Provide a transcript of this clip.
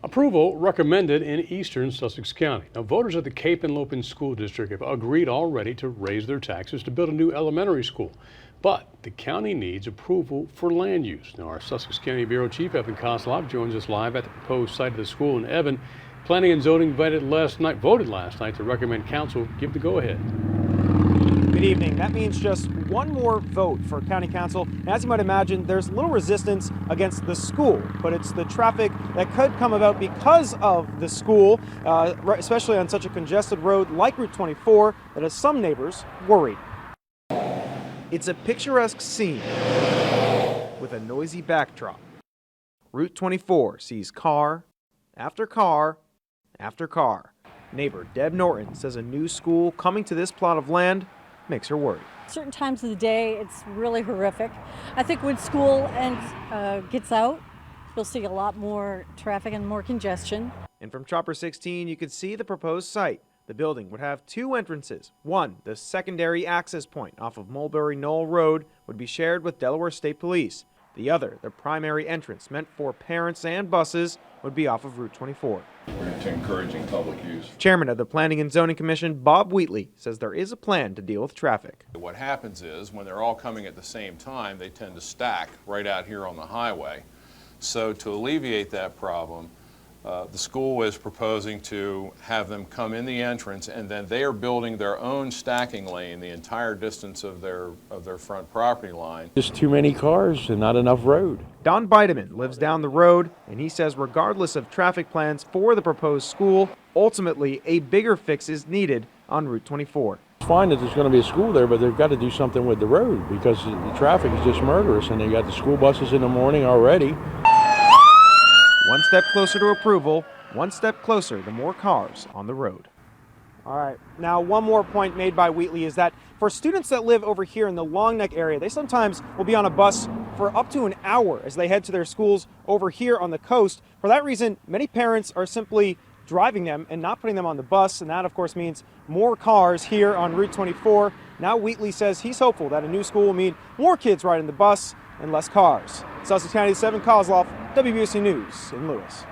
Approval recommended in eastern Sussex County. Now, voters at the Cape and Lopin School District have agreed already to raise their taxes to build a new elementary school. But the county needs approval for land use. Now, our Sussex County Bureau Chief, Evan Kozlov, joins us live at the proposed site of the school. And Evan, Planning and Zoning voted last night to recommend council give the go-ahead. Good evening. That means just one more vote for County Council. As you might imagine, there's little resistance against the school, but it's the traffic that could come about because of the school, especially on such a congested road like Route 24, that has some neighbors worried. It's a picturesque scene with a noisy backdrop. Route 24 sees car after car after car. Neighbor Deb Norton says a new school coming to this plot of land makes her worried. Certain times of the day, it's really horrific. I think when school gets out, you'll see a lot more traffic and more congestion. And from Chopper 16, you could see the proposed site. The building would have two entrances. One, the secondary access point off of Mulberry Knoll Road, would be shared with Delaware State Police. The other, the primary entrance meant for parents and buses, would be off of Route 24. We're encouraging public use. Chairman of the Planning and Zoning Commission, Bob Wheatley, says there is a plan to deal with traffic. What happens is when they're all coming at the same time, they tend to stack right out here on the highway. So to alleviate that problem, the school is proposing to have them come in the entrance, and then they are building their own stacking lane the entire distance of their front property line. Just too many cars and not enough road. Don Bideman lives down the road, and he says regardless of traffic plans for the proposed school, ultimately a bigger fix is needed on Route 24. It's fine that there's going to be a school there, but they've got to do something with the road because the traffic is just murderous, and they got the school buses in the morning already. One step closer to approval, one step closer to more cars on the road. All right. Now, one more point made by Wheatley is that for students that live over here in the Long Neck area, they sometimes will be on a bus for up to an hour as they head to their schools over here on the coast. For that reason, many parents are simply driving them and not putting them on the bus, and that, of course, means more cars here on Route 24. Now, Wheatley says he's hopeful that a new school will mean more kids riding the bus and less cars. Sussex County 7, Kozlov, WBC News in Lewis.